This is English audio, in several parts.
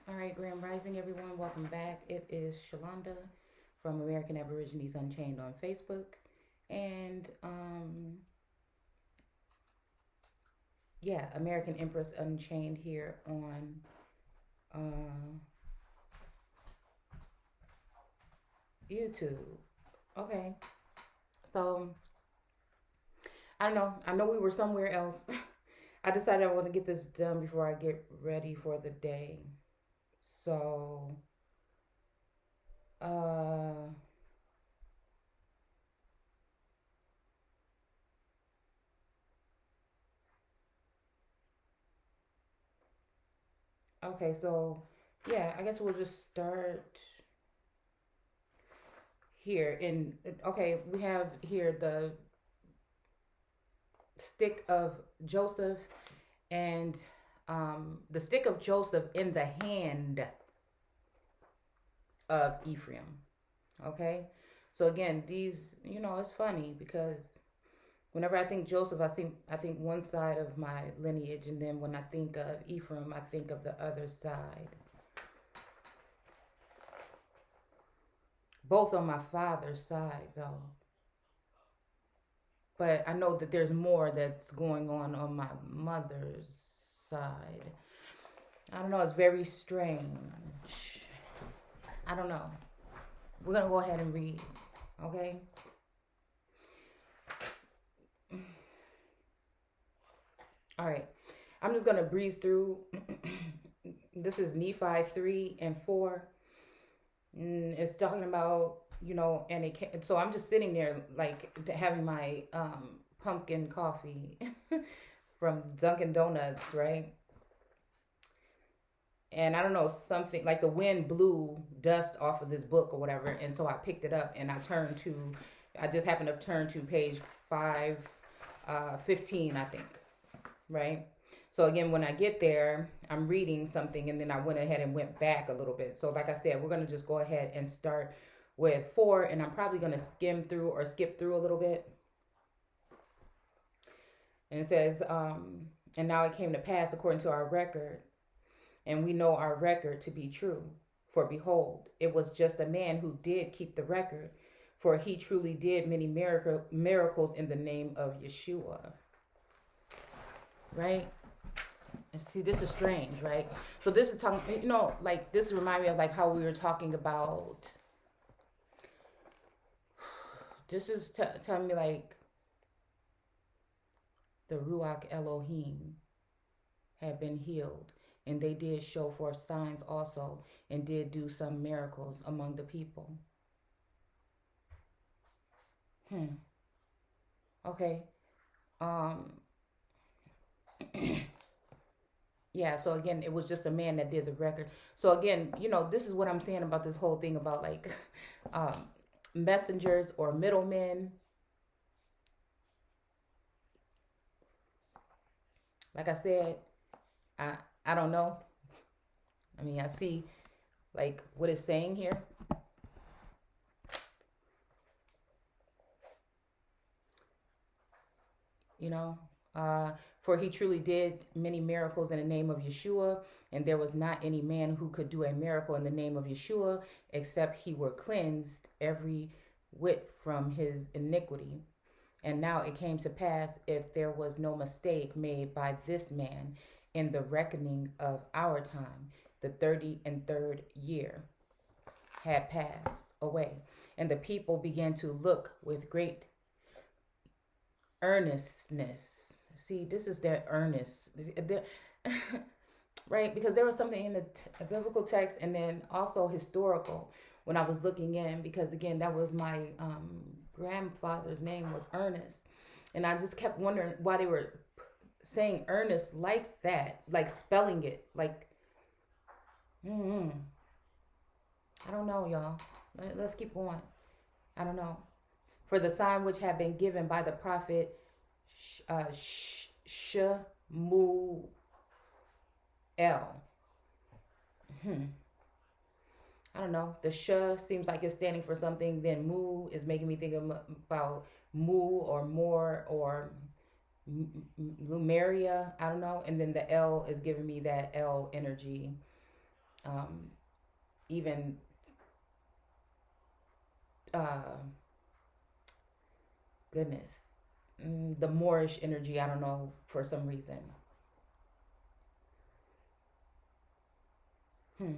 All right, Grand Rising, everyone. Welcome back. It is Shalonda from American Aborigines Unchained on Facebook. And yeah, American Empress Unchained here on uh, YouTube. Okay, so I don't know. I know we were somewhere else. I decided I want to get this done before I get ready for the day. So, uh, okay, so yeah, I guess we'll just start here in okay, we have here the stick of Joseph and the stick of Joseph in the hand of Ephraim. Okay, so again, these, it's funny because whenever I think Joseph, I think one side of my lineage, and then when I think of Ephraim, I think of the other side. Both on my father's side, though. But I know that there's more that's going on my mother's side. I don't know. It's very strange. I don't know. We're going to go ahead and read, okay? All right. I'm just going to breeze through. This is Nephi 3 and 4. It's talking about, and so I'm just sitting there like having my pumpkin coffee from Dunkin' Donuts, right? And I don't know, something like the wind blew dust off of this book or whatever, and so I picked it up and I just happened to turn to page 15, I think, right? So again, when I get there, I'm reading something, and then I went ahead and went back a little bit. So like I said, we're going to just go ahead and start with 4, and I'm probably going to skim through or skip through a little bit. And it says, and now it came to pass according to our record, and we know our record to be true. For behold, it was just a man who did keep the record, for he truly did many miracles in the name of Yeshua. Right? And see, this is strange, right? So this is talking, like this remind me of like how we were talking about. This is telling me like the Ruach Elohim had been healed, and they did show forth signs also, and did do some miracles among the people. Okay. Um. Yeah, so again, it was just a man that did the record. So again, this is what I'm saying about this whole thing about like um, messengers or middlemen. Like I said, I don't know. I mean, I see like what it's saying here. You know, for he truly did many miracles in the name of Yeshua, and there was not any man who could do a miracle in the name of Yeshua, except he were cleansed every whit from his iniquity. And now it came to pass, if there was no mistake made by this man in the reckoning of our time, the 33rd year had passed away, and the people began to look with great earnestness. See, this is their earnest. Right? Because there was something in the biblical text, and then also historical when I was looking in, because again, that was my grandfather's name was Ernest. And I just kept wondering why they were saying Ernest like that, like spelling it like, I don't know, y'all. Let's keep going. I don't know. For the sign which had been given by the prophet Shemuel. I don't know. The sh seems like it's standing for something. Then mu is making me think about mu or more or Lumeria. I don't know. And then the L is giving me that L energy. um, even uh, goodness, the Moorish energy. I don't know, for some reason. Hmm.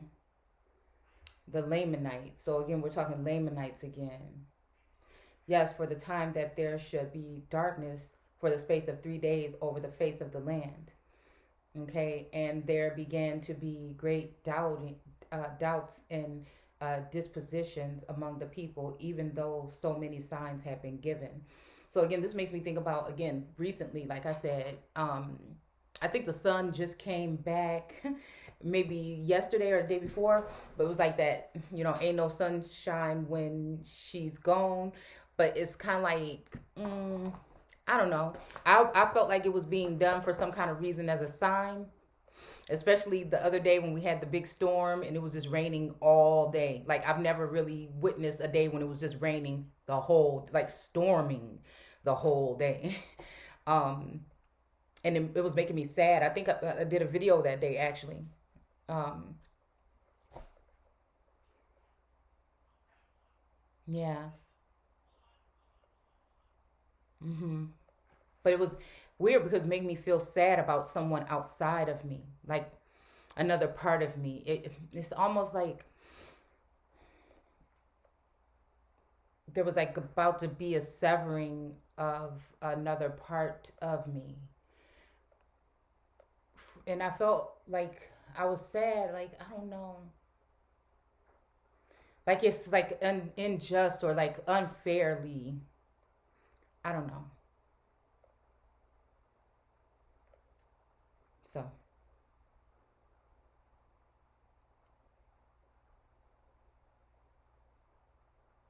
The Lamanites. So again, we're talking Lamanites again. Yes, for the time that there should be darkness for the space of 3 days over the face of the land. Okay, and there began to be great doubts and dispositions among the people, even though so many signs have been given. So again, this makes me think about, again, recently, like I said, I think the sun just came back maybe yesterday or the day before, but it was like that, ain't no sunshine when she's gone. But it's kind of like, I don't know. I felt like it was being done for some kind of reason, as a sign, especially the other day when we had the big storm and it was just raining all day. Like, I've never really witnessed a day when it was just raining like storming the whole day. um and it was making me sad. I think I did a video that day, actually. um yeah. Hmm. But it was weird because it made me feel sad about someone outside of me, like another part of me. It's almost like there was like about to be a severing of another part of me. And I felt like I was sad, like, I don't know, like it's like unjust or like unfairly. I don't know. So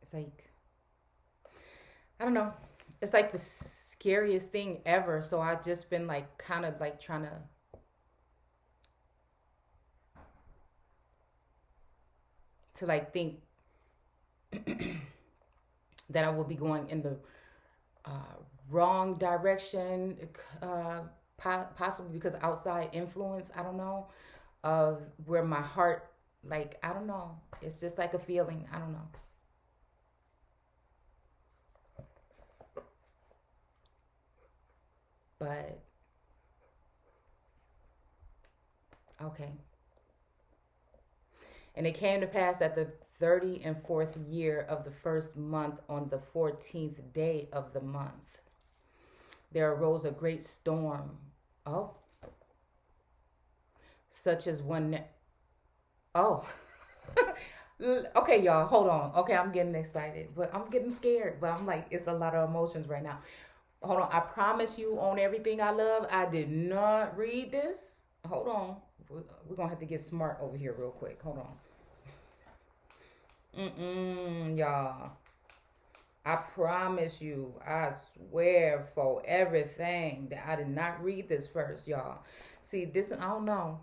it's like, I don't know. It's like the scariest thing ever. So I just been like kind of like trying to like think that I will be going in the uh, wrong direction, uh, possibly because outside influence. I don't know, of where my heart, like, I don't know. It's just like a feeling. I don't know. But okay. And it came to pass that the 30 and fourth year of the first month, on the 14th day of the month, there arose a great storm. Oh, such as one. Oh, okay, y'all, hold on. Okay, I'm getting excited, but I'm getting scared. But I'm like, it's a lot of emotions right now. Hold on. I promise you, on everything I love, I did not read this. Hold on. We're going to have to get smart over here real quick. Hold on. Y'all. I promise you, I swear for everything, that I did not read this first, y'all. See, this, I don't know.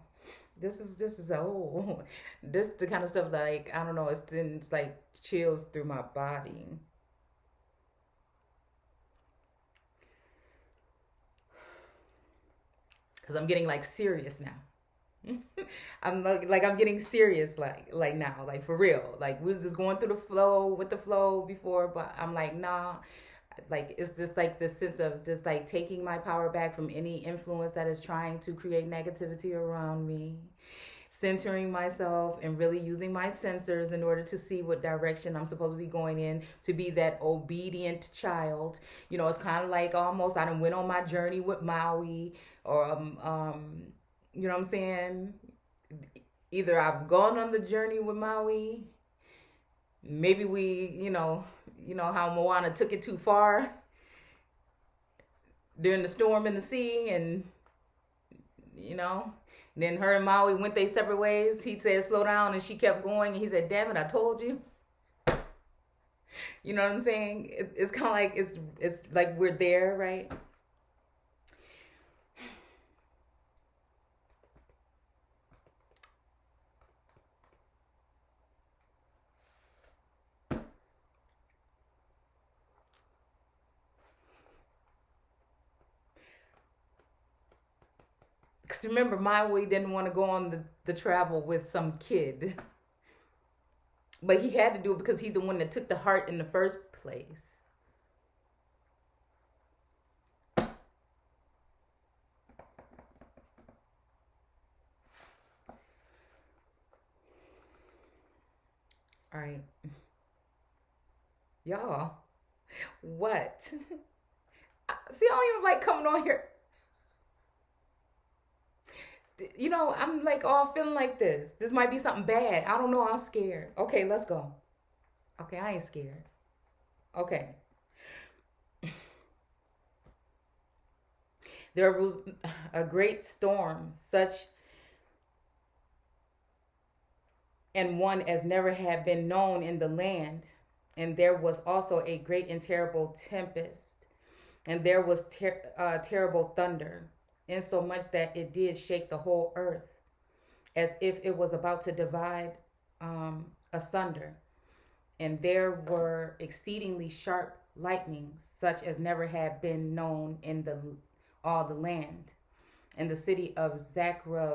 This is oh, this the kind of stuff, like, I don't know. It's like chills through my body, because I'm getting like serious now. I'm like I'm getting serious, like now, like for real. Like, we was just going through the flow with the flow before, but I'm like, nah. Like, it's just like this sense of just like taking my power back from any influence that is trying to create negativity around me, centering myself and really using my sensors in order to see what direction I'm supposed to be going in, to be that obedient child. It's kind of like, almost, I done went on my journey with Maui, or you know what I'm saying? Either I've gone on the journey with Maui, maybe you know how Moana took it too far during the storm in the sea, and you know then her and Maui went their separate ways. He said slow down, and she kept going, and he said, damn it, I told you. You know what I'm saying? It's kind of like, it's like we're there, right? Because remember, Maui didn't want to go on the travel with some kid. But he had to do it because he's the one that took the heart in the first place. All right. Y'all, what? See, I don't even like coming on here. You know, I'm like all feeling like this. This might be something bad. I don't know. I'm scared. Okay, let's go. Okay, I ain't scared. Okay. There was a great storm, such and one as never had been known in the land. And there was also a great and terrible tempest. And there was terrible thunder, insomuch that it did shake the whole earth, as if it was about to divide asunder. And there were exceedingly sharp lightnings, such as never had been known in all the land. And the city of Zerak,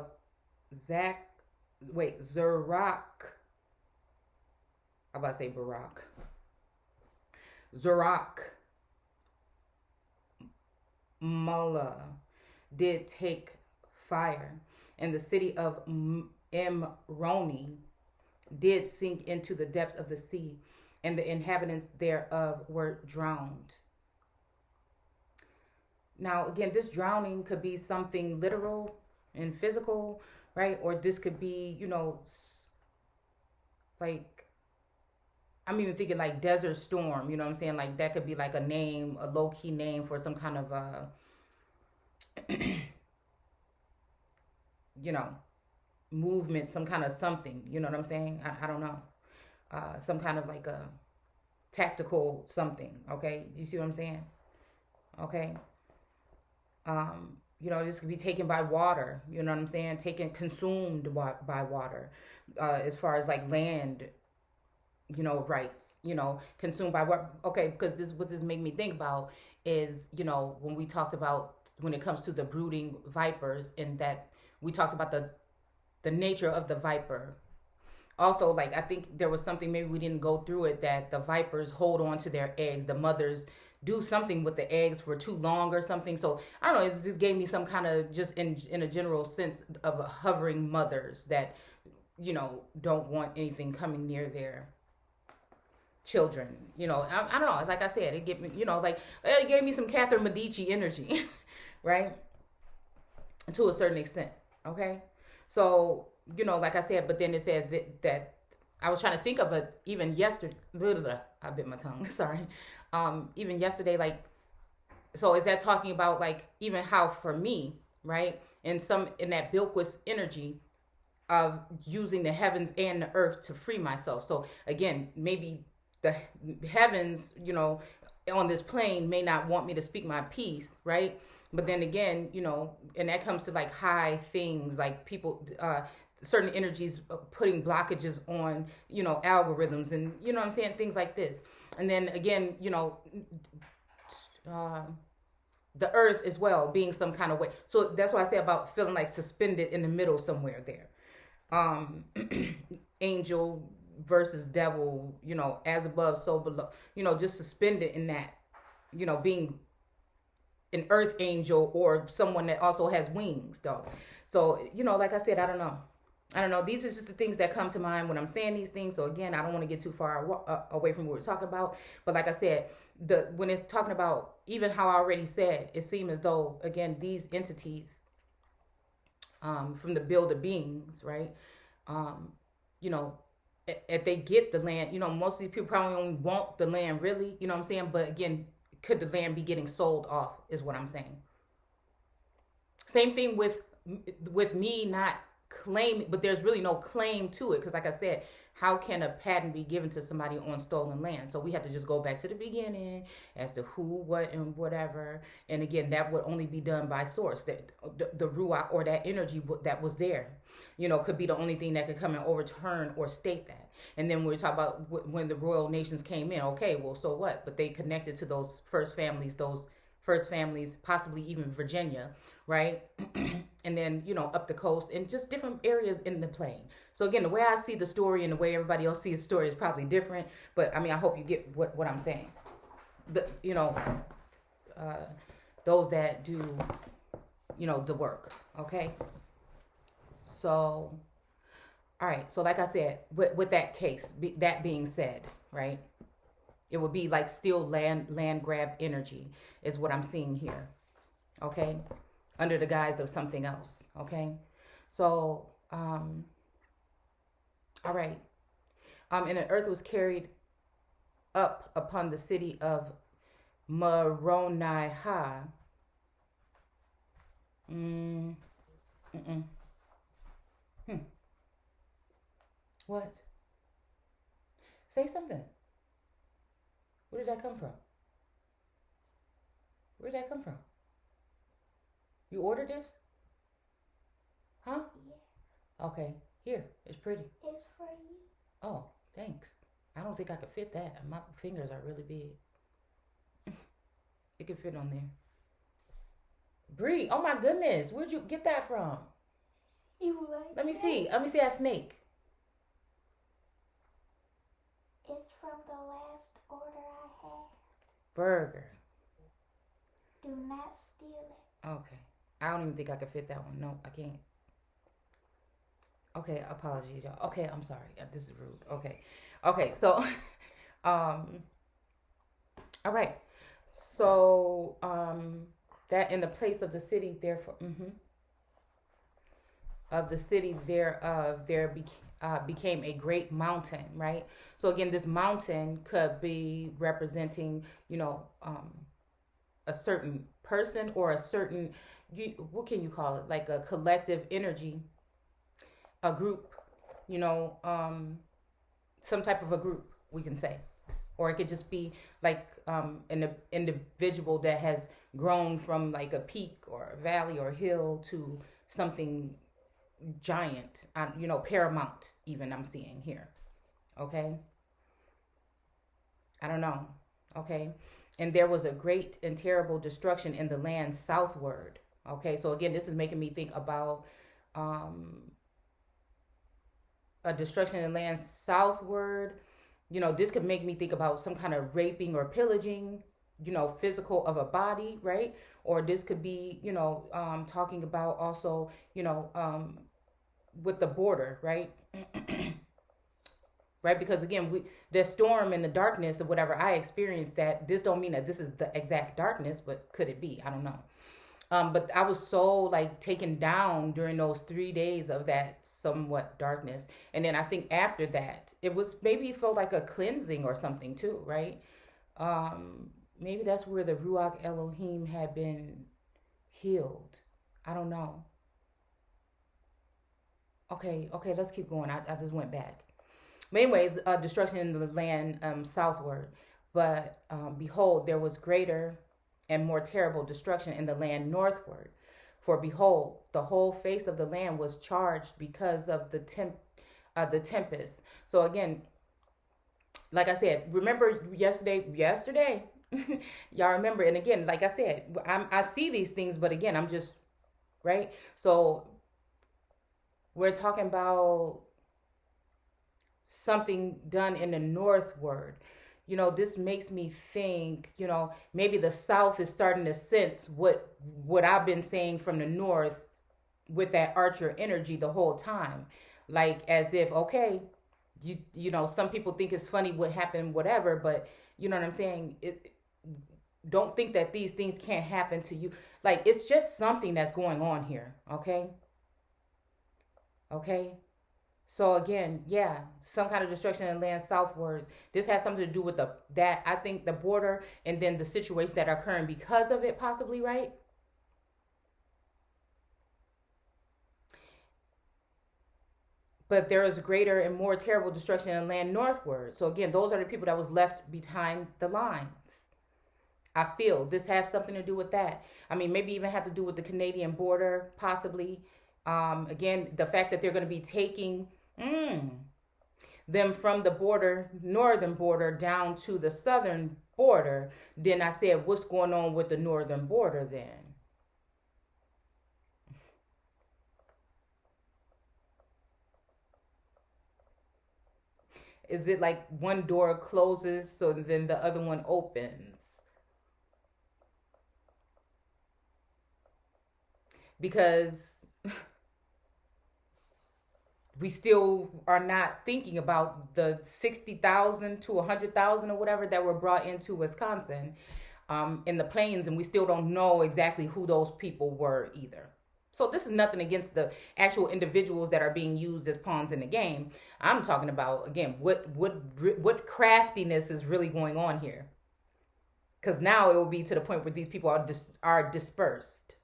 I'm about to say Barak. Zerak, Mullah, did take fire, and the city of Emroni did sink into the depths of the sea, and the inhabitants thereof were drowned. Now, again, this drowning could be something literal and physical, right? Or this could be, you know, like, I'm even thinking like desert storm, you know what I'm saying? Like that could be like a name, a low-key name for some kind of, you know, movement, some kind of something, you know what I'm saying? I don't know. Some kind of like a tactical something, okay? You see what I'm saying? Okay. You know, this could be taken by water, you know what I'm saying? Consumed by water, as far as like land, you know, rights, you know, consumed by what? Okay, because what this made me think about is, you know, when we talked about, when it comes to the brooding vipers, and that we talked about the nature of the viper. Also, like, I think there was something, maybe we didn't go through it, that the vipers hold on to their eggs. The mothers do something with the eggs for too long or something. So I don't know, it just gave me some kind of, just in a general sense of hovering mothers that, you know, don't want anything coming near their children. You know, I don't know, like I said, it gave me, you know, like it gave me some Catherine Medici energy, right? To a certain extent. Okay. So, you know, like I said, but then it says that I was trying to think of it even yesterday. I bit my tongue. Sorry. Even yesterday, like, so is that talking about like even how for me, right? In that Bilquis energy of using the heavens and the earth to free myself. So again, maybe the heavens, you know, on this plane may not want me to speak my piece, right? But then again, you know, and that comes to like high things, like people, certain energies putting blockages on, you know, algorithms and, you know what I'm saying, things like this. And then again, you know, the earth as well being some kind of way. So that's why I say about feeling like suspended in the middle somewhere there. Angel versus devil, you know, as above, so below, you know, just suspended in that, you know, being an earth angel or someone that also has wings though. So, you know, like I said, I don't know. These are just the things that come to mind when I'm saying these things. So again, I don't want to get too far away from what we're talking about. But like I said, when it's talking about, even how I already said, it seems as though, again, these entities from the builder beings, right? You know, if they get the land, you know, most of these people probably only want the land really, you know what I'm saying? But again, could the land be getting sold off is what I'm saying. Same thing with me not claim, but there's really no claim to it, because like I said, how can a patent be given to somebody on stolen land? So we have to just go back to the beginning as to who, what, and whatever. And again, that would only be done by source, that the ruach or that energy that was there, you know, could be the only thing that could come and overturn or state that. And then we talk about when the royal nations came in, okay, well, so what? But they connected to those first families, those first families, possibly even Virginia, right? And then, up the coast and just different areas in the plain. So again, the way I see the story and the way everybody else sees the story is probably different. But I mean, I hope you get what I'm saying. Those that do, the work. Okay. So, all right. So like I said, with that case, that being said, right, it would be like still land grab energy is what I'm seeing here. Okay. Under the guise of something else. Okay. So, all right. And the earth was carried up upon the city of Moronihah. What? Say something. Where did that come from? Where did that come from? You ordered this? Huh? Yeah. Okay. Here. It's pretty. It's for you. Oh, thanks. I don't think I could fit that. My fingers are really big. It could fit on there. Bree, oh my goodness. Where'd you get that from? You like Let me see. Let me see that snake. It's from the last order I had. Burger. Do not steal it. Okay. I don't even think I could fit that one. No, I can't. Okay, apologies, y'all. Okay, I'm sorry. This is rude. Okay. So, all right. So, that in the place of the city, therefore, of the city thereof, there became a great mountain, right? So again, this mountain could be representing, a certain person or a certain, what can you call it? Like a collective energy, a group, some type of a group, we can say. Or it could just be like an individual that has grown from like a peak or a valley or hill to something giant, paramount even I'm seeing here. Okay. I don't know. Okay. And there was a great and terrible destruction in the land southward. Okay. So again, this is making me think about a destruction in the land southward. This could make me think about some kind of raping or pillaging, physical of a body, right? Or this could be, talking about also, with the border, right? Right? Because again, the storm and the darkness of whatever I experienced, that this don't mean that this is the exact darkness, but could it be? I don't know. But I was so like taken down during those 3 days of that somewhat darkness. And then I think after that, maybe it felt like a cleansing or something too, right? Maybe that's where the Ruach Elohim had been healed. I don't know. Okay, let's keep going. I just went back. But anyways, destruction in the land southward. But behold, there was greater and more terrible destruction in the land northward. For behold, the whole face of the land was charged because of the tempest. So again, like I said, remember yesterday, y'all remember. And again, like I said, I see these things, but again, I'm just, right? So we're talking about something done in the northward. This makes me think, maybe the South is starting to sense what I've been saying from the North with that Archer energy the whole time. Like as if, okay, some people think it's funny what happened, whatever, but you know what I'm saying? Don't think that these things can't happen to you. Like, it's just something that's going on here. Okay. So again, yeah, some kind of destruction in land southwards. This has something to do with I think the border and then the situations that are occurring because of it, possibly, right? But there is greater and more terrible destruction in land northward. So again, those are the people that was left behind the lines. I feel this has something to do with that. I mean, maybe even have to do with the Canadian border, possibly. Again, the fact that they're going to be taking them from the border, northern border, down to the southern border. Then I said, what's going on with the northern border then? Is it like one door closes so then the other one opens? Because we still are not thinking about the 60,000 to 100,000 or whatever that were brought into Wisconsin in the plains, and we still don't know exactly who those people were either. So this is nothing against the actual individuals that are being used as pawns in the game. I'm talking about, again, what craftiness is really going on here. Because now it will be to the point where these people are dispersed.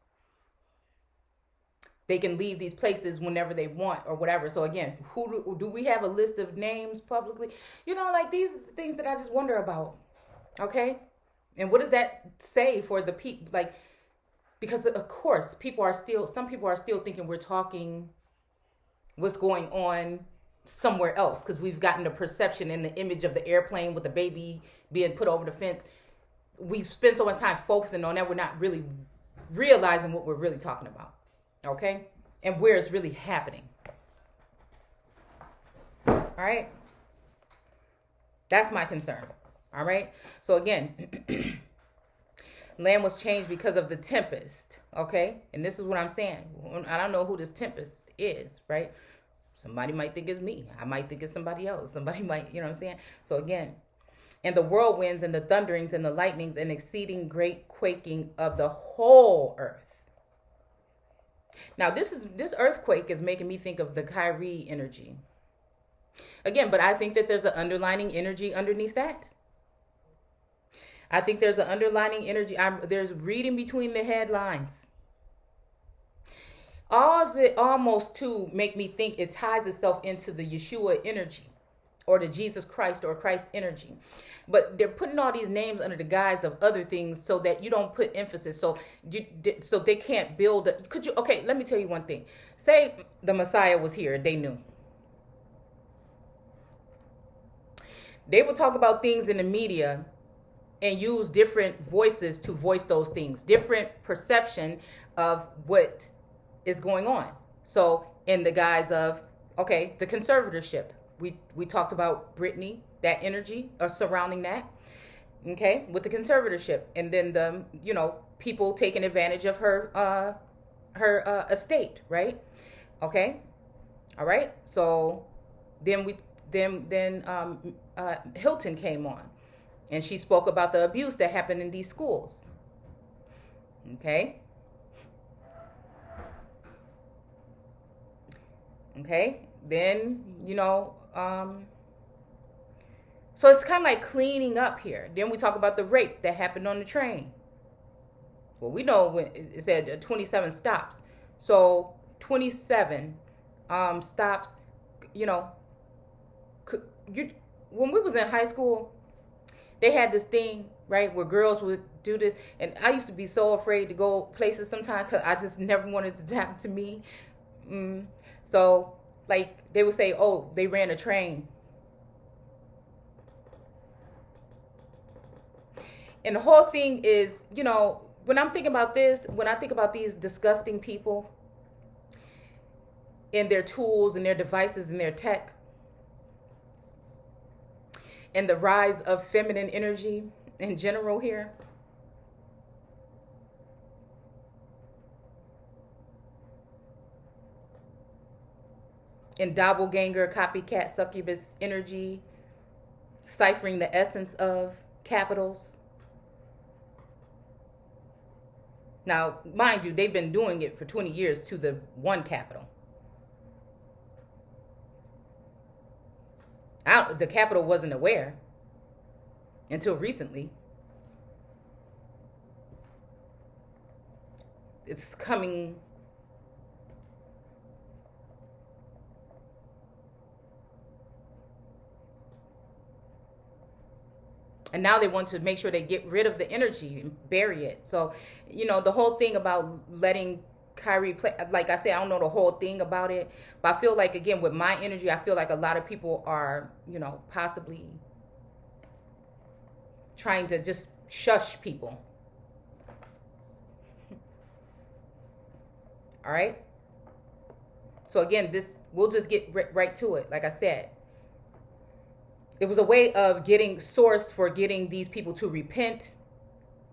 They can leave these places whenever they want or whatever. So again, who do we have a list of names publicly? Like these things that I just wonder about. Okay? And what does that say for the people? Like, because of course, some people are still thinking we're talking what's going on somewhere else, because we've gotten the perception and the image of the airplane with the baby being put over the fence. We spend so much time focusing on that, we're not really realizing what we're really talking about. Okay? And where it's really happening. All right? That's my concern. All right? So again, land was changed because of the tempest. Okay? And this is what I'm saying. I don't know who this tempest is, right? Somebody might think it's me. I might think it's somebody else. Somebody might, you know what I'm saying? So again, and the whirlwinds and the thunderings and the lightnings and exceeding great quaking of the whole earth. Now, this earthquake is making me think of the Kyrie energy. Again, but I think that there's an underlining energy underneath that. I think there's an underlining energy. There's reading between the headlines. Almost to make me think it ties itself into the Yeshua energy or the Jesus Christ or Christ energy. But they're putting all these names under the guise of other things so that you don't put emphasis. So they can't build. Okay, let me tell you one thing. Say the Messiah was here. They knew. They would talk about things in the media and use different voices to voice those things. Different perception of what is going on. So in the guise of, okay, the conservatorship. We talked about Brittany, that energy surrounding that, okay, with the conservatorship, and then the people taking advantage of her estate, right? Okay, all right. So then Hilton came on, and she spoke about the abuse that happened in these schools. Okay. Okay. Then so it's kind of like cleaning up here. Then we talk about the rape that happened on the train. Well, we know when it said 27 stops. So 27 stops, when we was in high school, they had this thing, right, where girls would do this. And I used to be so afraid to go places sometimes because I just never wanted it to happen to me. So, like, they would say, oh, they ran a train. And the whole thing is, when I'm thinking about this, when I think about these disgusting people and their tools and their devices and their tech and the rise of feminine energy in general here, and doppelganger, copycat, succubus energy, ciphering the essence of capitals. Now, mind you, they've been doing it for 20 years to the one capital. The capital wasn't aware until recently. It's coming. And now they want to make sure they get rid of the energy and bury it. So, the whole thing about letting Kyrie play, like I said, I don't know the whole thing about it. But I feel like, again, with my energy, I feel like a lot of people are, possibly trying to just shush people. All right. So again, we'll just get right to it. Like I said, it was a way of getting source for getting these people to repent,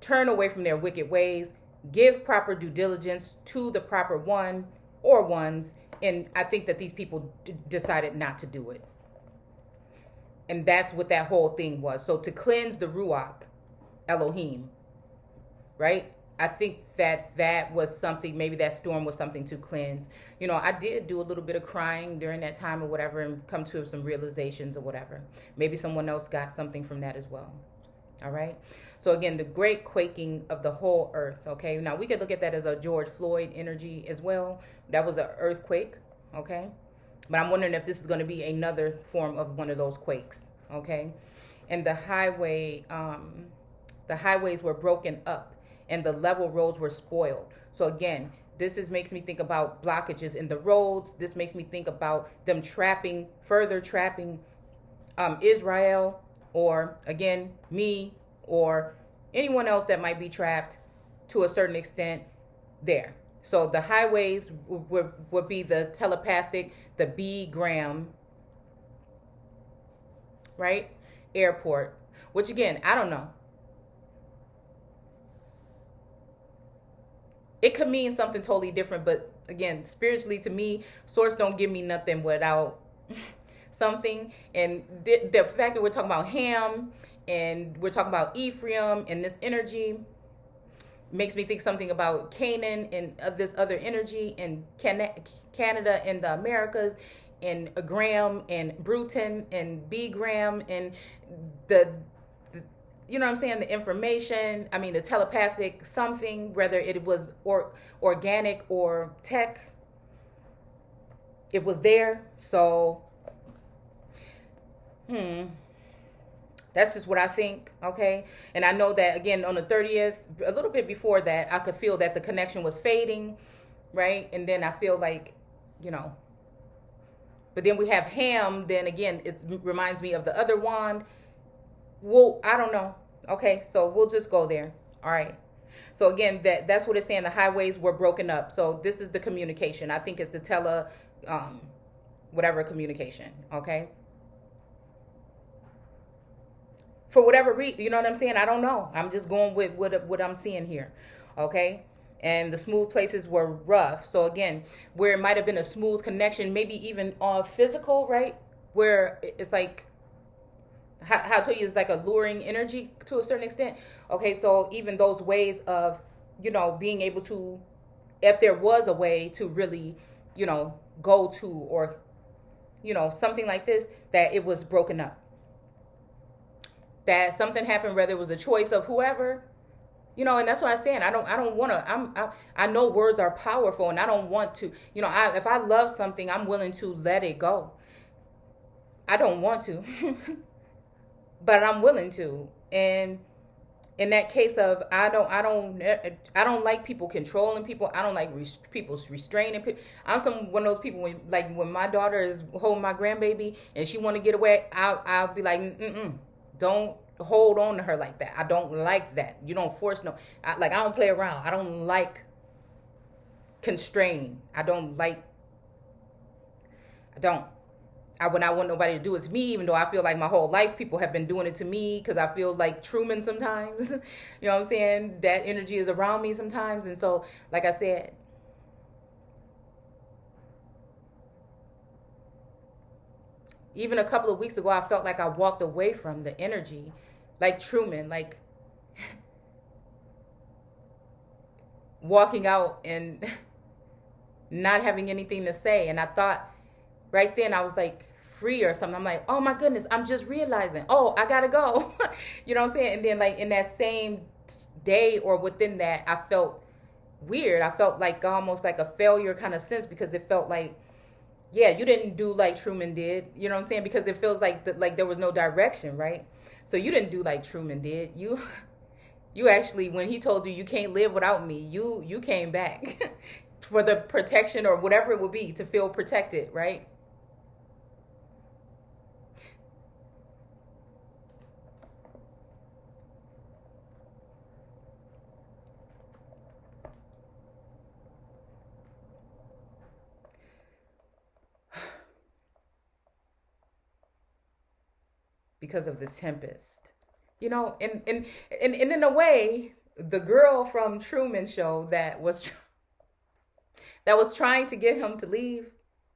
turn away from their wicked ways, give proper due diligence to the proper one or ones. And I think that these people decided not to do it. And that's what that whole thing was. So to cleanse the Ruach Elohim, right? I think that was something, maybe that storm was something to cleanse. You know, I did do a little bit of crying during that time or whatever and come to some realizations or whatever. Maybe someone else got something from that as well. All right. So again, the great quaking of the whole earth. Okay. Now we could look at that as a George Floyd energy as well. That was an earthquake. Okay. But I'm wondering if this is going to be another form of one of those quakes. Okay. And the highways were broken up and the level roads were spoiled. So again, makes me think about blockages in the roads. This makes me think about them further trapping Israel, or again, me or anyone else that might be trapped to a certain extent there. So the highways would be the telepathic, the B gram, right? Airport, which again, I don't know. It could mean something totally different, but again, spiritually to me, source don't give me nothing without something. And the fact that we're talking about Ham and we're talking about Ephraim and this energy makes me think something about Canaan and this other energy, and Canada and the Americas, and Graham and Bruton and B Graham and the you know what I'm saying, the information, I mean the telepathic something, whether it was organic or tech, it was there. So that's just what I think. Okay. And I know that again on the 30th, a little bit before that, I could feel that the connection was fading, right? And then I feel like, you know, but then we have Ham, then again it reminds me of the other wand. Well, I don't know. Okay, so we'll just go there. All right. So again, that's what it's saying. The highways were broken up. So this is the communication. I think it's the whatever communication. Okay. For whatever reason, you know what I'm saying? I don't know. I'm just going with what I'm seeing here. Okay. And the smooth places were rough. So again, where it might have been a smooth connection, maybe even physical, right? Where it's like, how I tell you, it's like a luring energy to a certain extent. Okay, so even those ways of, you know, being able to, if there was a way to really, you know, go to, or, you know, something like this, that it was broken up. That something happened, whether it was a choice of whoever, you know, and that's what I'm saying. I don't want to, I know words are powerful, and I don't want to, you know, if I love something, I'm willing to let it go. I don't want to. But I'm willing to. And in that case of, I don't like people controlling people. I don't like people restraining people. I'm one of those people when my daughter is holding my grandbaby and she want to get away, I'll be like, don't hold on to her like that. I don't like that. You don't force I don't play around. I don't like constrain. I don't. I would not want nobody to do it to me, even though I feel like my whole life people have been doing it to me, because I feel like Truman sometimes. You know what I'm saying? That energy is around me sometimes. And so, like I said, even a couple of weeks ago, I felt like I walked away from the energy, like Truman, like walking out and not having anything to say. And I thought right then I was like free or something. I'm like, oh my goodness, I'm just realizing, oh, I gotta go. You know what I'm saying? And then like in that same day or within that, I felt weird. I felt like almost like a failure kind of sense, because it felt like, yeah, you didn't do like Truman did. You know what I'm saying? Because it feels like like there was no direction, right? So you didn't do like Truman did. You actually, when he told you you can't live without me, you came back for the protection or whatever it would be, to feel protected, right? because of the tempest. And in a way, the girl from Truman Show that was trying to get him to leave,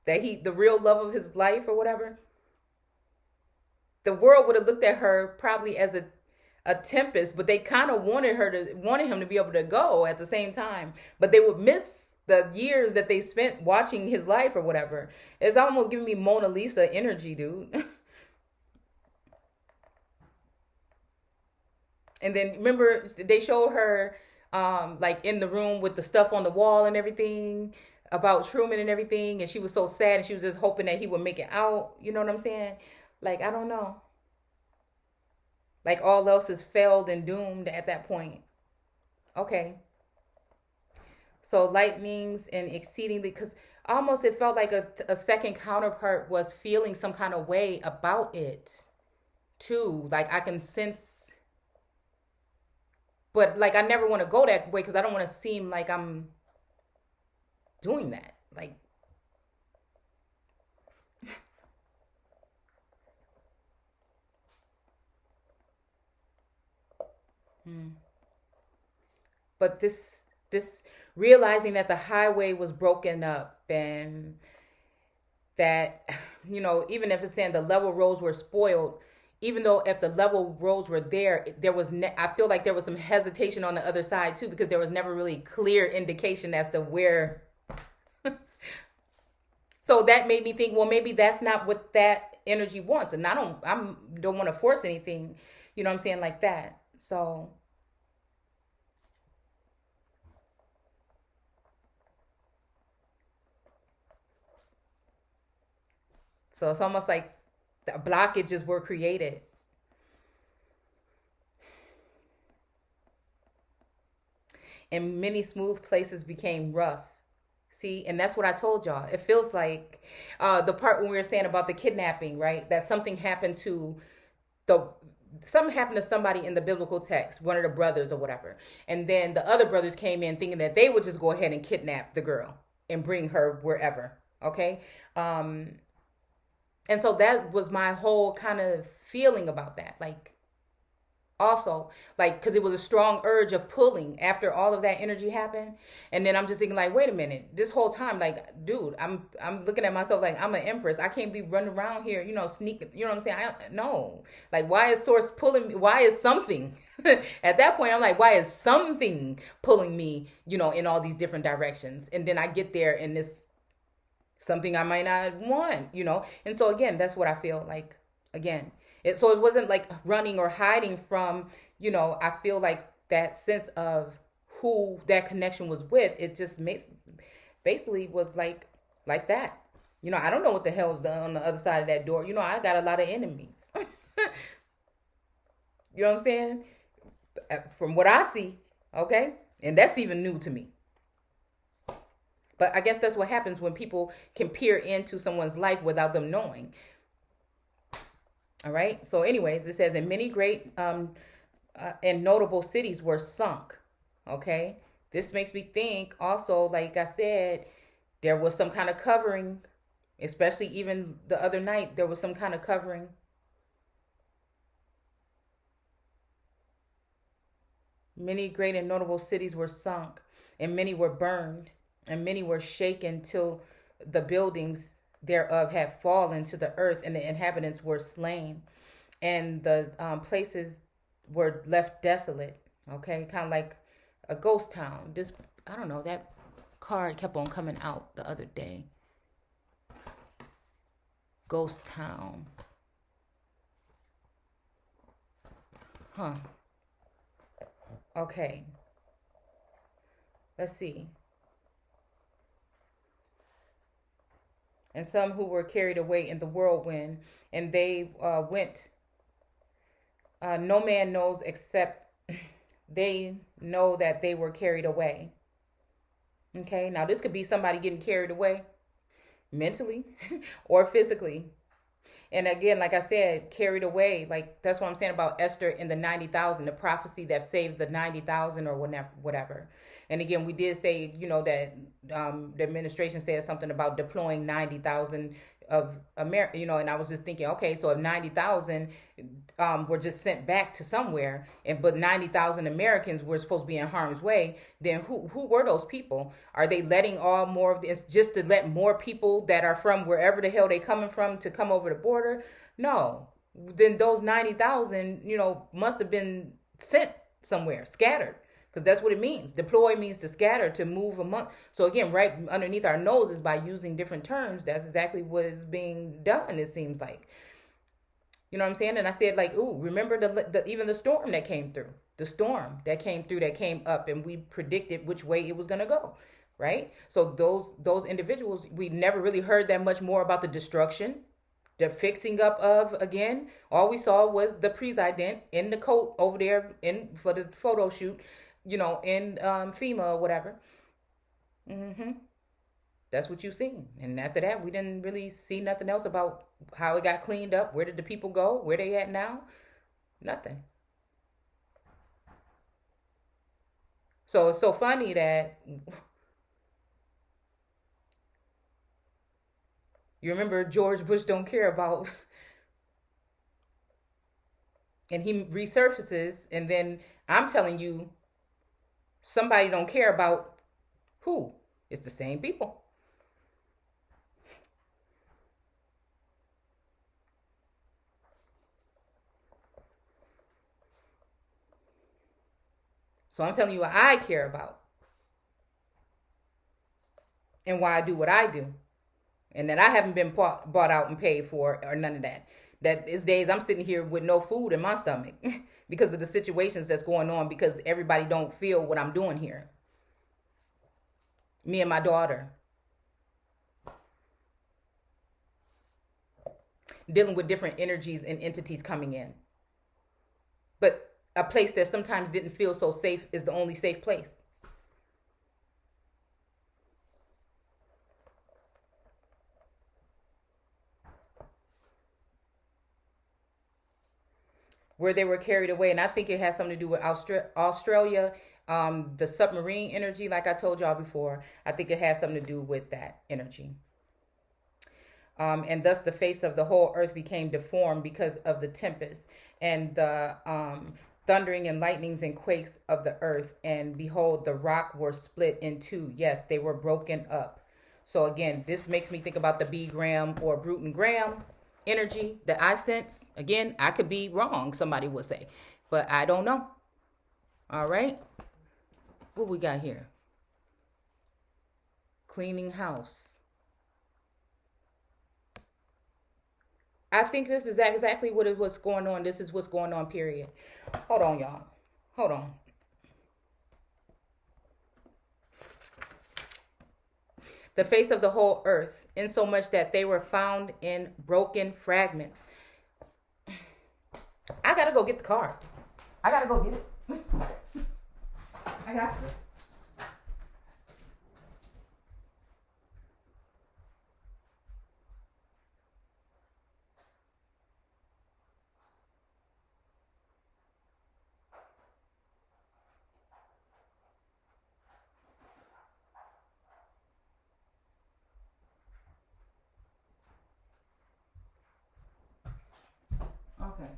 the real love of his life or whatever, the world would have looked at her probably as a tempest, but they kind of wanted him to be able to go at the same time, but they would miss the years that they spent watching his life or whatever. It's almost giving me Mona Lisa energy, dude. And then remember they showed her like in the room with the stuff on the wall and everything about Truman and everything, and she was so sad and she was just hoping that he would make it out. You know what I'm saying? Like, I don't know. Like all else is failed and doomed at that point. Okay. So lightnings and exceedingly, because almost it felt like a second counterpart was feeling some kind of way about it too. Like I can sense, but like I never want to go that way because I don't want to seem like I'm doing that. Like, but this realizing that the highway was broken up and that, even if it's saying the level roads were spoiled, even though if the level roads were there, I feel like there was some hesitation on the other side too, because there was never really clear indication as to where. So that made me think, well, maybe that's not what that energy wants, and I don't want to force anything, you know what I'm saying, like that. So it's almost like the blockages were created. And many smooth places became rough. See, and that's what I told y'all. It feels like the part when we were saying about the kidnapping, right? That something happened to somebody in the biblical text, one of the brothers or whatever. And then the other brothers came in thinking that they would just go ahead and kidnap the girl and bring her wherever. Okay. And so that was my whole kind of feeling about that. Like, also, like, because it was a strong urge of pulling after all of that energy happened. And then I'm just thinking, like, wait a minute, this whole time, like, dude, I'm looking at myself like I'm an empress. I can't be running around here, sneaking, you know what I'm saying? No, like, why is source pulling me? Why is something at that point? I'm like, why is something pulling me, in all these different directions? And then I get there and this something I might not want, And so again, that's what I feel like again. So it wasn't like running or hiding from, I feel like that sense of who that connection was with, it just basically was like that. I don't know what the hell's on the other side of that door. I got a lot of enemies. You know what I'm saying? From what I see, okay? And that's even new to me. But I guess that's what happens when people can peer into someone's life without them knowing. All right. So anyways, it says, and many great and notable cities were sunk. Okay. This makes me think also, like I said, there was some kind of covering, especially even the other night, there was some kind of covering. Many great and notable cities were sunk, and many were burned, and many were shaken till the buildings thereof had fallen to the earth, and the inhabitants were slain, and the places were left desolate. Okay, kind of like a ghost town. I don't know, that card kept on coming out the other day. Ghost town. Huh. Okay. Let's see. And some who were carried away in the whirlwind, and they went. No man knows except they know that they were carried away. Okay, now this could be somebody getting carried away mentally or physically. And again, like I said, carried away, like that's what I'm saying about Esther and the 90,000, the prophecy that saved the 90,000 or whatever. And again, we did say, that the administration said something about deploying 90,000 of America, and I was just thinking, okay, so if 90,000 were just sent back to somewhere, but 90,000 Americans were supposed to be in harm's way, then who were those people? Are they letting all more of this just to let more people that are from wherever the hell they coming from to come over the border? No. Then those 90,000, must have been sent somewhere, scattered. Because that's what it means. Deploy means to scatter, to move among. So again, right underneath our noses, by using different terms, that's exactly what is being done, it seems like. You know what I'm saying? And I said, like, ooh, remember even the storm that came through. The storm that came through, that came up, and we predicted which way it was going to go, right? So those individuals, we never really heard that much more about the destruction, the fixing up of, again. All we saw was the president in the coat over there for the photo shoot, in FEMA or whatever. That's what you seen. And after that, we didn't really see nothing else about how it got cleaned up. Where did the people go? Where they at now? Nothing. So it's so funny that you remember George Bush don't care about, and he resurfaces, and then I'm telling you, somebody don't care about who. It's the same people. So I'm telling you what I care about and why I do what I do. And that I haven't been bought out and paid for or none of that. That is days I'm sitting here with no food in my stomach because of the situations that's going on, because everybody don't feel what I'm doing here. Me and my daughter. Dealing with different energies and entities coming in. But a place that sometimes didn't feel so safe is the only safe place. Where they were carried away. And I think it has something to do with Australia, the submarine energy, like I told y'all before. I think it has something to do with that energy. And thus the face of the whole earth became deformed because of the tempest and the thundering and lightnings and quakes of the earth. And behold, the rock were split in two. Yes, they were broken up. So again, this makes me think about the B Graham or Bruton Graham energy that I sense. Again, I could be wrong, somebody would say, but I don't know. All right. What we got here? Cleaning house. I think this is exactly what it was going on. This is what's going on, period. Hold on, y'all. Hold on. The face of the whole earth, insomuch that they were found in broken fragments. I gotta go get the card. I gotta go get it. I got to. Okay.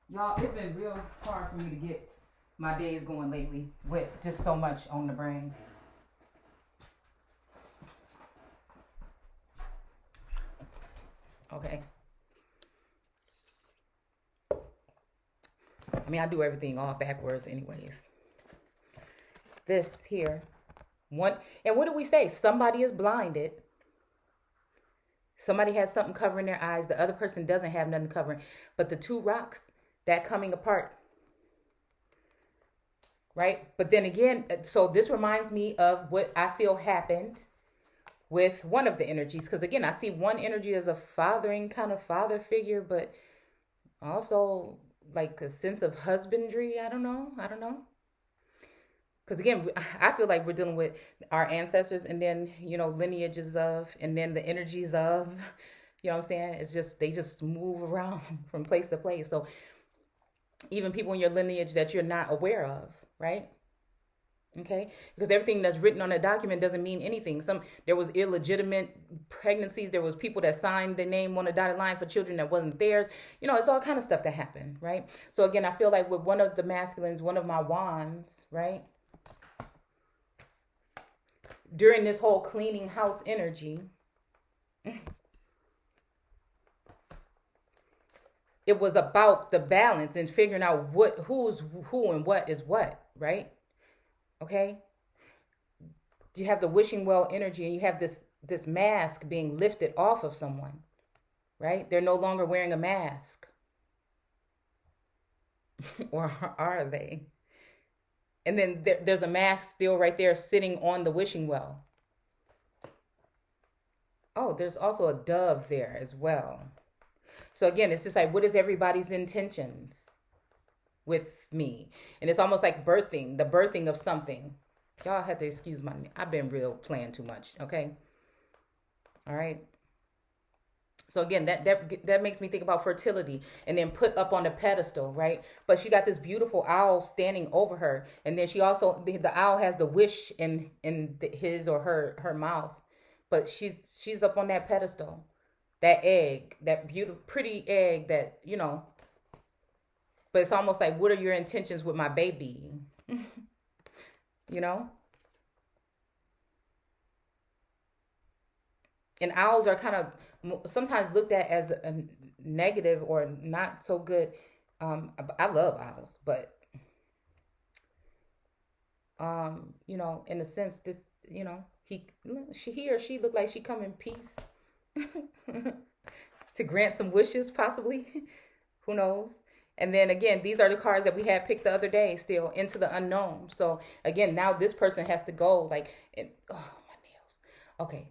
Y'all, it's been real hard for me to get my days going lately with just so much on the brain. Okay. I mean, I do everything all backwards anyways. This here. One, and what do we say? Somebody is blinded. Somebody has something covering their eyes. The other person doesn't have nothing covering. But the two rocks, that coming apart. Right? But then again, so this reminds me of what I feel happened with one of the energies. Because again, I see one energy as a fathering kind of father figure, but also like a sense of husbandry. I don't know. Because again, I feel like we're dealing with our ancestors and then, lineages of, and then the energies of, you know what I'm saying? It's just, they just move around from place to place. So even people in your lineage that you're not aware of, right? Okay, because everything that's written on a document doesn't mean anything. There was illegitimate pregnancies. There was people that signed their name on a dotted line for children that wasn't theirs. It's all kind of stuff that happened, right? So again, I feel like with one of the masculines, one of my wands, right, during this whole cleaning house energy, it was about the balance and figuring out who's who and what is what, right? Okay, you have the wishing well energy, and you have this mask being lifted off of someone, right? They're no longer wearing a mask. Or are they? And then there's a mask still right there sitting on the wishing well. Oh, there's also a dove there as well. So again, it's just like, what is everybody's intentions with me? And it's almost like the birthing of something. Y'all have to excuse I've been real playing too much, okay? All right. So again, that makes me think about fertility, and then put up on the pedestal, right? But she got this beautiful owl standing over her, and then she also, the owl has the wish in his or her mouth, but she's up on that pedestal, that egg, that beautiful, pretty egg that But it's almost like, what are your intentions with my baby? And owls are kind of sometimes looked at as a negative or not so good. I love owls, but in a sense, this, he or she looked like she come in peace to grant some wishes, possibly. Who knows? And then again, these are the cards that we had picked the other day, still into the unknown. So again, now this person has to go my nails. Okay.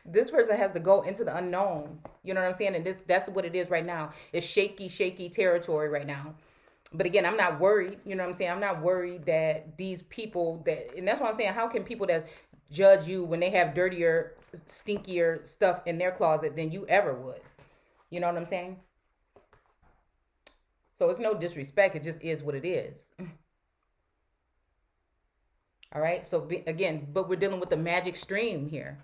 This person has to go into the unknown. You know what I'm saying? And that's what it is right now. It's shaky territory right now. But again, I'm not worried. You know what I'm saying? I'm not worried that these people and that's what I'm saying. How can people that judge you when they have dirtier, stinkier stuff in their closet than you ever would? You know what I'm saying? So it's no disrespect. It just is what it is. All right. So but we're dealing with the magic stream here.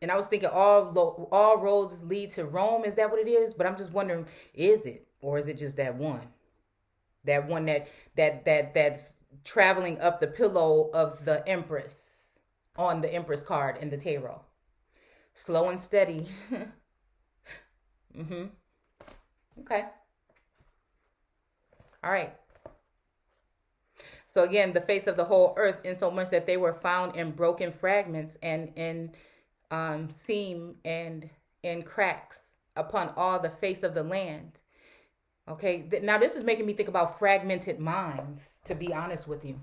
And I was thinking all roads lead to Rome. Is that what it is? But I'm just wondering, is it? Or is it just that one? That one that's traveling up the pillow of the Empress on the Empress card in the tarot. Slow and steady. Okay. All right. So again, the face of the whole earth, in so much that they were found in broken fragments and in seam and in cracks upon all the face of the land. Okay. Now this is making me think about fragmented minds, to be honest with you.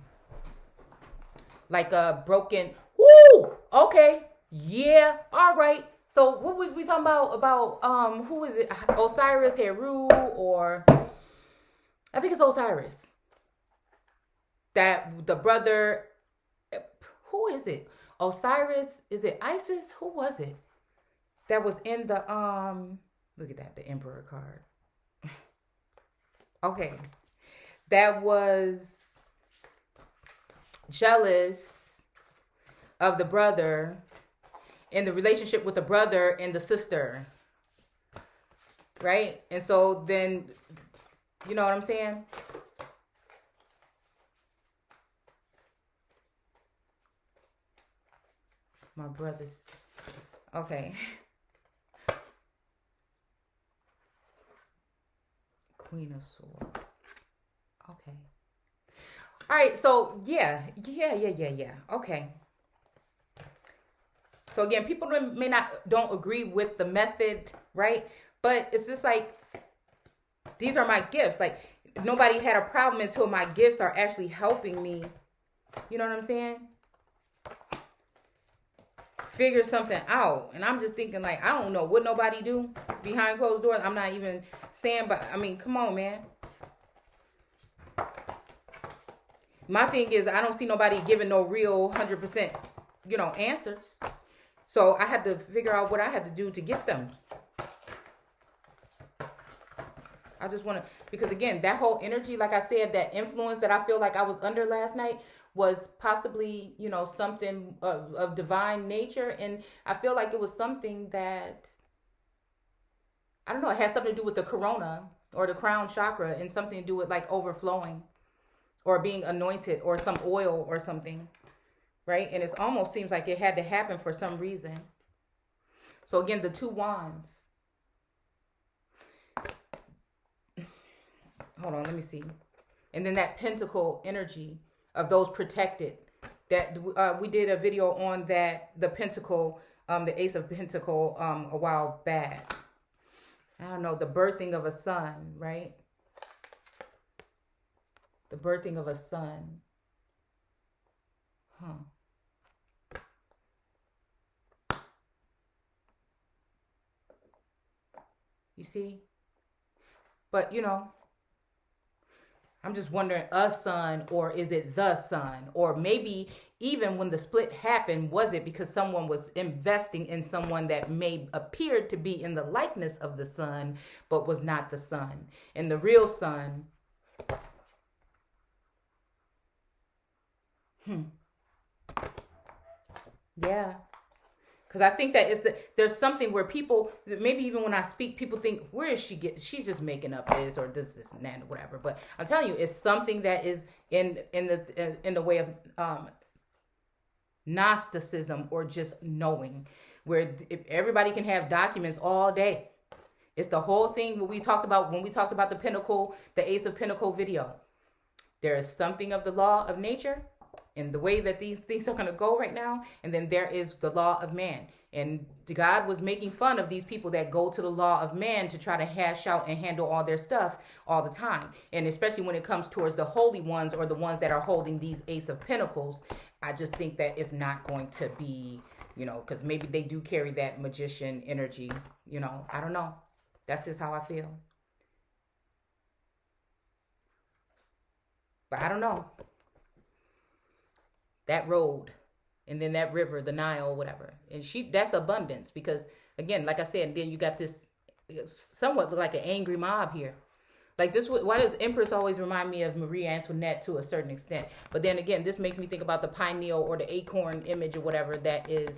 Like a broken. Woo! Okay. Yeah. All right. So what was we talking about who is it? Osiris, Heru, or I think it's Osiris. That the brother, who is it? Osiris, is it Isis? Who was it? That was in the look at that, the Emperor card. Okay. That was jealous of the brother, in the relationship with the brother and the sister. Right? And so then, you know what I'm saying? My brothers. Okay. Queen of Swords. Okay. All right. So yeah. Okay. So again, people don't agree with the method, right? But it's just like, these are my gifts. Like, nobody had a problem until my gifts are actually helping me. You know what I'm saying? Figure something out. And I'm just thinking, like, I don't know what nobody do behind closed doors. I'm not even saying, but I mean, come on, man. My thing is, I don't see nobody giving no real 100%, answers. So I had to figure out what I had to do to get them. I just want to, because again, that whole energy, like I said, that influence that I feel like I was under last night was possibly, something of divine nature. And I feel like it was something that, I don't know, it had something to do with the corona or the crown chakra, and something to do with like overflowing or being anointed or some oil or something, right? And it almost seems like it had to happen for some reason. So again, the two wands. Hold on, let me see. And then that pentacle energy of those protected. That we did a video on that, the pentacle, the ace of pentacle, a while back. I don't know, the birthing of a son, right? The birthing of a son. You see? But, I'm just wondering, a son, or is it the son? Or maybe even when the split happened, was it because someone was investing in someone that may appear to be in the likeness of the son, but was not the son? And the real son, yeah. Because I think that there's something where people, maybe even when I speak, people think, where is she she's just making up this or this and that or whatever. But I'm telling you, it's something that is in the way of Gnosticism, or just knowing, where everybody can have documents all day. It's the whole thing when we talked about the Pinnacle, the Ace of Pentacle video. There is something of the law of nature and the way that these things are going to go right now. And then there is the law of man. And God was making fun of these people that go to the law of man to try to hash out and handle all their stuff all the time. And especially when it comes towards the holy ones, or the ones that are holding these Ace of Pentacles, I just think that it's not going to be, because maybe they do carry that magician energy, I don't know. That's just how I feel. But I don't know. That road, and then that river, the Nile, whatever. And that's abundance, because again, like I said, then you got this somewhat look like an angry mob here. Like this, why does Empress always remind me of Marie Antoinette to a certain extent? But then again, this makes me think about the pineal or the acorn image or whatever that is,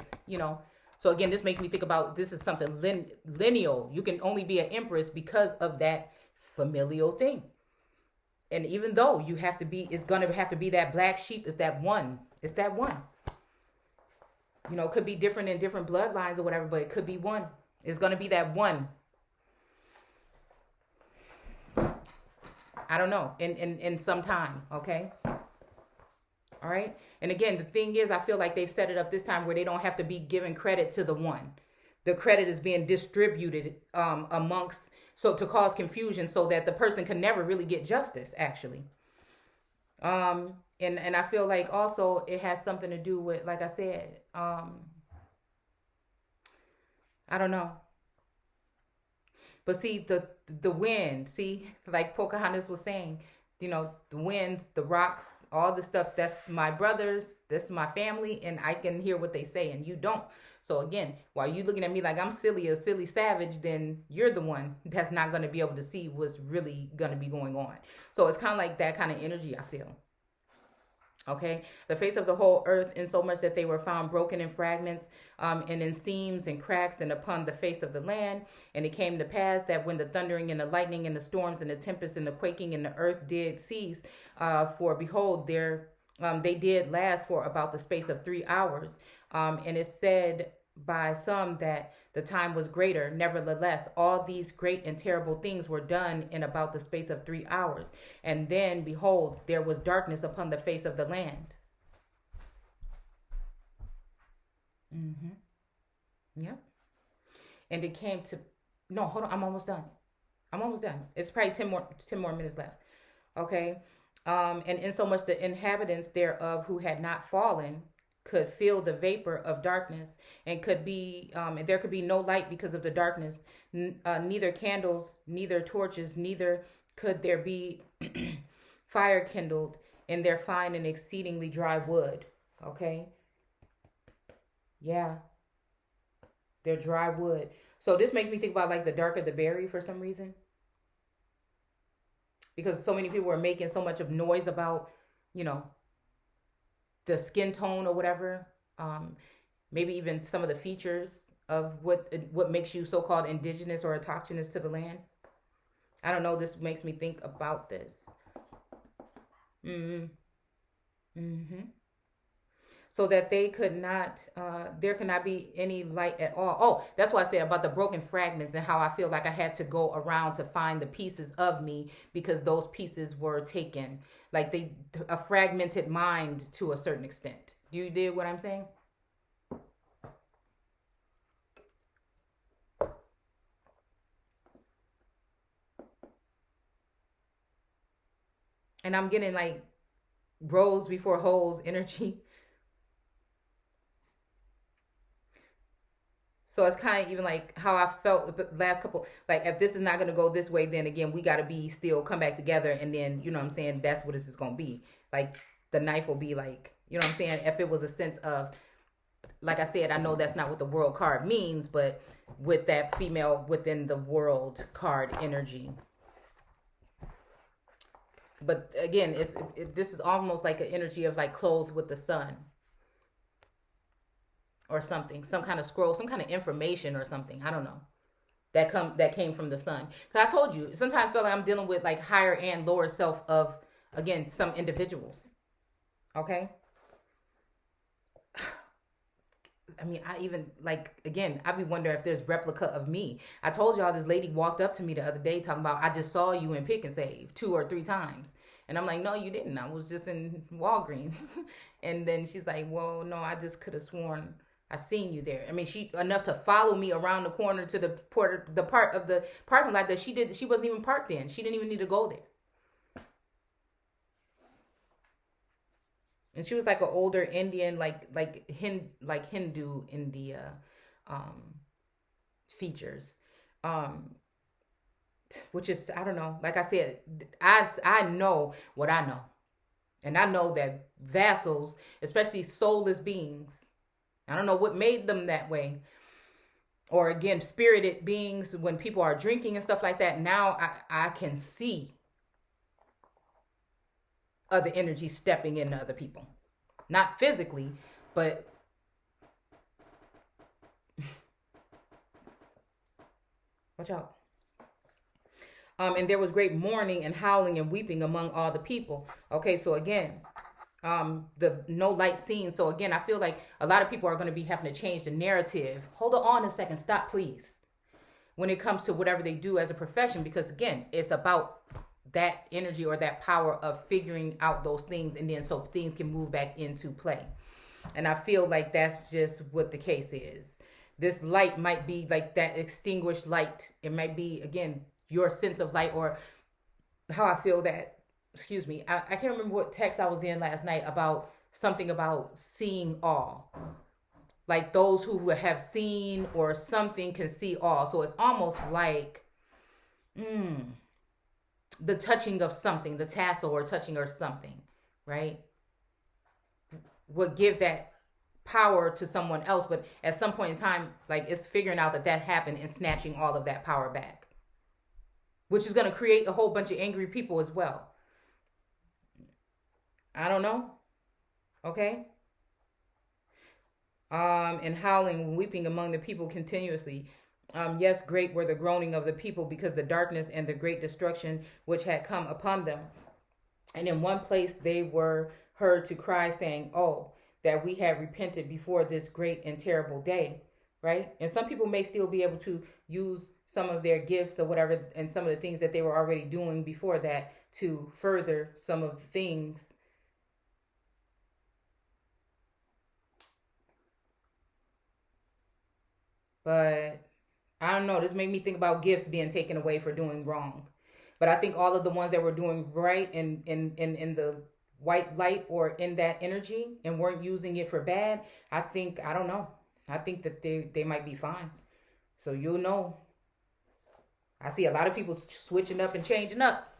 So again, this makes me think about, this is something lineal. You can only be an empress because of that familial thing. And even though it's going to have to be that black sheep, is that one. It's that one. It could be different in different bloodlines or whatever, but it could be one. It's going to be that one. I don't know. In some time, okay? All right? And again, the thing is, I feel like they've set it up this time where they don't have to be giving credit to the one. The credit is being distributed amongst, so to cause confusion, so that the person can never really get justice, actually. And I feel like also it has something to do with, like I said, I don't know. But see, the wind, see, like Pocahontas was saying, the winds, the rocks, all the stuff, that's my brothers, that's my family, and I can hear what they say, and you don't. So again, while you looking at me like I'm a silly savage, then you're the one that's not going to be able to see what's really going to be going on. So it's kind of like that kind of energy, I feel. Okay, the face of the whole earth, in so much that they were found broken in fragments, and in seams and cracks, and upon the face of the land. And it came to pass that when the thundering and the lightning and the storms and the tempest and the quaking and the earth did cease, for behold, they did last for about the space of 3 hours. And it said by some that the time was greater. Nevertheless, all these great and terrible things were done in about the space of 3 hours. And then, behold, there was darkness upon the face of the land. Yep. And it came to, no, hold on, I'm almost done. It's probably 10 more minutes left. Okay. And insomuch the inhabitants thereof who had not fallen could feel the vapor of darkness, and could be and there could be no light because of the darkness, neither candles, neither torches, neither could there be fire kindled in their fine and exceedingly dry wood. Okay. Yeah. They're dry wood. So this makes me think about like the darker the berry for some reason. because so many people are making so much of noise about, you know, the skin tone or whatever. Maybe even some of the features of what makes you so-called indigenous or autochthonous to the land. I don't know. This makes me think about this. Mm-hmm. Mm-hmm. So that they could not, there could not be any light at all. Oh, that's why I said about the broken fragments and how I feel like I had to go around to find the pieces of me because those pieces were taken. Like a fragmented mind to a certain extent. Do you dig what I'm saying? And I'm getting like rose before holes energy. So it's kind of even like how I felt the last couple, like if this is not going to go this way, then again, we got to be still come back together. And then, you know what I'm saying? That's what this is going to be. Like the knife will be like, you know what I'm saying? If it was a sense of, like I said, I know that's not what the world card means, but with that female within the world card energy. But again, this is almost like an energy of like clothes with the sun. Or something, some kind of scroll, some kind of information or something. I don't know. That came from the sun. Cause I told you, sometimes I feel like I'm dealing with like higher and lower self of, again, some individuals. Okay. I mean, I even like, again, I be wondering if there's replica of me. I told y'all this lady walked up to me the other day talking about, I just saw you in Pick and Save 2 or 3 times. And I'm like, no, you didn't. I was just in Walgreens. And then she's like, well, no, I just could have sworn I seen you there. I mean, she enough to follow me around the corner to the part of the parking lot that she wasn't even parked in. She didn't even need to go there. And she was like an older Indian, like Hindu India features. Which is, I don't know. Like I said, I know what I know. And I know that vassals, especially soulless beings, I don't know what made them that way. Or again, spirited beings, when people are drinking and stuff like that, now I can see other energies stepping into other people. Not physically, but watch out. And there was great mourning and howling and weeping among all the people. Okay, so again, the no light seen. So again, I feel like a lot of people are going to be having to change the narrative. Hold on a second. Stop, please. When it comes to whatever they do as a profession, because again, it's about that energy or that power of figuring out those things. And then so things can move back into play. And I feel like that's just what the case is. This light might be like that extinguished light. It might be, again, your sense of light, or how I feel that, excuse me, I can't remember what text I was in last night about something about seeing all. Like those who have seen or something can see all. So it's almost like the touching of something, the tassel or touching or something, right? Would give that power to someone else. But at some point in time, like it's figuring out that happened and snatching all of that power back, which is going to create a whole bunch of angry people as well. I don't know. Okay. And howling and weeping among the people continuously. Yes, great were the groaning of the people because the darkness and the great destruction which had come upon them. And in one place they were heard to cry, saying, oh, that we had repented before this great and terrible day. Right? And some people may still be able to use some of their gifts or whatever, and some of the things that they were already doing before that to further some of the things. But I don't know. This made me think about gifts being taken away for doing wrong. But I think all of the ones that were doing right in the white light or in that energy and weren't using it for bad, I don't know. I think that they might be fine. So you'll know. I see a lot of people switching up and changing up.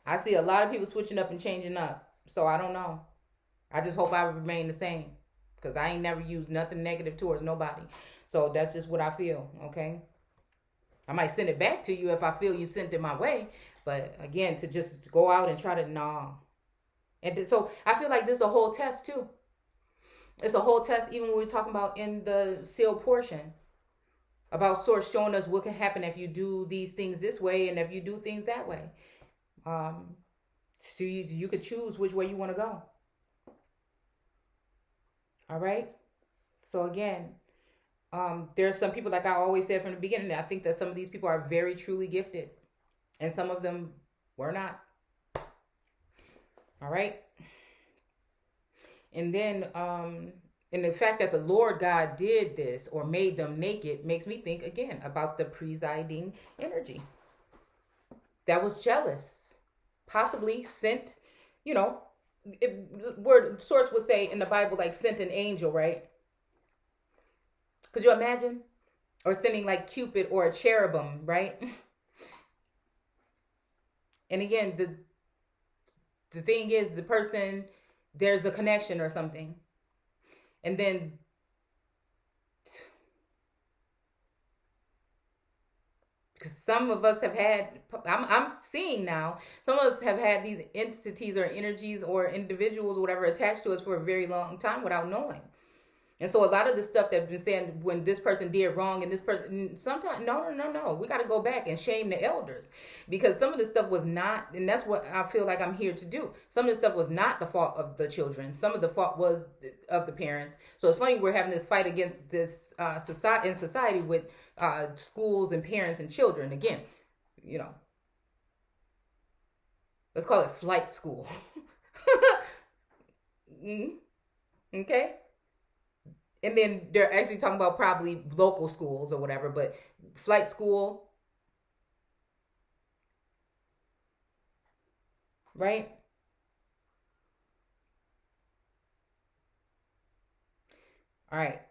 I see a lot of people switching up and changing up. So I don't know. I just hope I remain the same. Because I ain't never used nothing negative towards nobody. So that's just what I feel, okay? I might send it back to you if I feel you sent it my way. But again, to just go out and try to, nah. And so I feel like this is a whole test too. It's a whole test, even when we're talking about in the sealed portion, about source showing us what can happen if you do these things this way and if you do things that way. So you could choose which way you want to go. All right. So again, there are some people, like I always said from the beginning, I think that some of these people are very truly gifted, and some of them were not. All right. And then, and the fact that the Lord God did this or made them naked makes me think again about the presiding energy that was jealous, possibly sent, word source would say in the Bible, like sent an angel, right? Could you imagine? Or sending like Cupid or a cherubim, right? And again, the thing is, the person, there's a connection or something. And then because some of us have had, I'm seeing now, some of us have had these entities or energies or individuals or whatever attached to us for a very long time without knowing. And so a lot of the stuff that been saying when this person did wrong and this person, sometimes, no. We got to go back and shame the elders, because some of the stuff was not, and that's what I feel like I'm here to do. Some of the stuff was not the fault of the children. Some of the fault was of the parents. So it's funny we're having this fight against this society with schools and parents and children. Again, let's call it flight school. Okay. And then they're actually talking about probably local schools or whatever, but flight school, right? All right.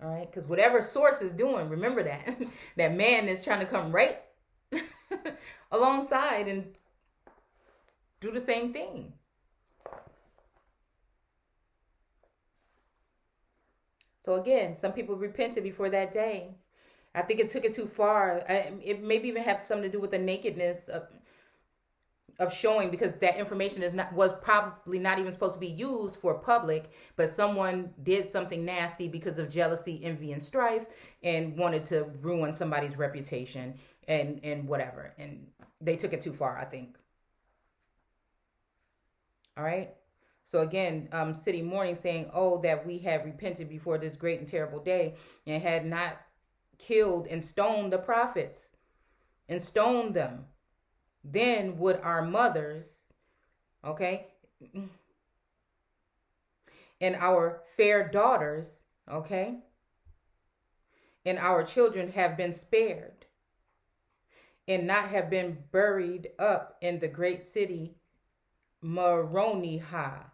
All right, because whatever source is doing, remember that that man is trying to come right alongside and do the same thing. So again, some people repented before that day. I think it took it too far. It maybe even have something to do with the nakedness of showing, because that information was probably not even supposed to be used for public, but someone did something nasty because of jealousy, envy, and strife, and wanted to ruin somebody's reputation and whatever, and they took it too far, I think. All right. So again, City Morning saying, oh, that we had repented before this great and terrible day and had not killed and stoned the prophets and stoned them, then would our mothers, okay, and our fair daughters, okay, and our children have been spared and not have been buried up in the great city Moroniha.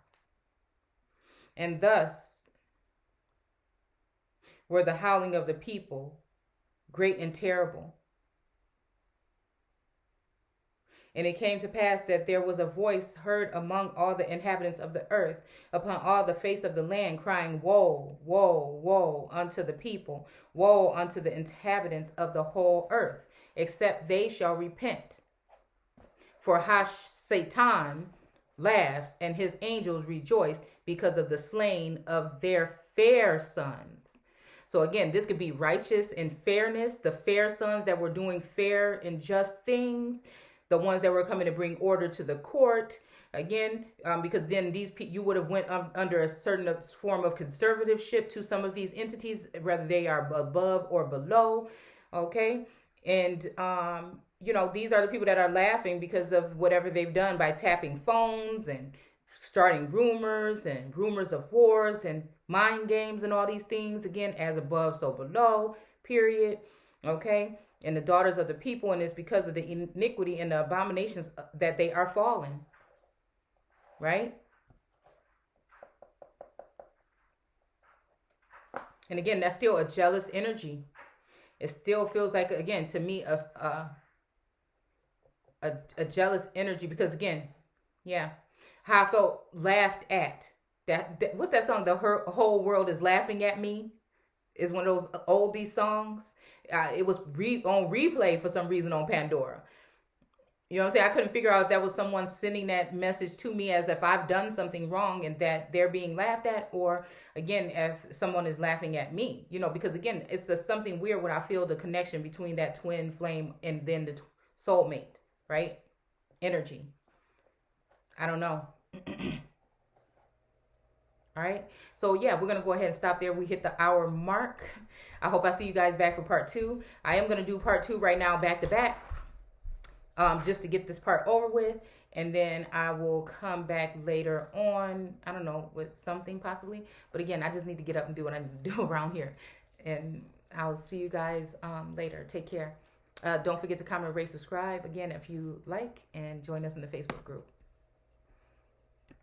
And thus were the howling of the people great and terrible. And it came to pass that there was a voice heard among all the inhabitants of the earth, upon all the face of the land, crying, woe, woe, woe unto the people, woe unto the inhabitants of the whole earth, except they shall repent. For Satan laughs, and his angels rejoice because of the slain of their fair sons. So again, this could be righteous and fairness, the fair sons that were doing fair and just things, the ones that were coming to bring order to the court. Again, because then you would have went under a certain form of conservatorship to some of these entities, whether they are above or below. Okay. And, these are the people that are laughing because of whatever they've done by tapping phones and starting rumors of wars and mind games and all these things. Again, as above, so below, period. Okay. And the daughters of the people, and it's because of the iniquity and the abominations that they are fallen. Right? And again, that's still a jealous energy. It still feels like, again, to me, a jealous energy, because again, yeah, how I felt laughed at. That what's that song? The whole world is laughing at me. Is one of those oldie songs. It was on replay for some reason on Pandora. You know what I'm saying? I couldn't figure out if that was someone sending that message to me as if I've done something wrong and that they're being laughed at, or again, if someone is laughing at me, because again, it's just something weird when I feel the connection between that twin flame and then the soulmate, right? Energy. I don't know. All right. So yeah, we're going to go ahead and stop there. We hit the hour mark. I hope I see you guys back for part 2. I am going to do part 2 right now, back to back. Just to get this part over with, and then I will come back later on, I don't know, with something possibly, but again, I just need to get up and do what I need to do around here, and I'll see you guys later. Take care. Don't forget to comment, rate, subscribe again if you like, and join us in the Facebook group.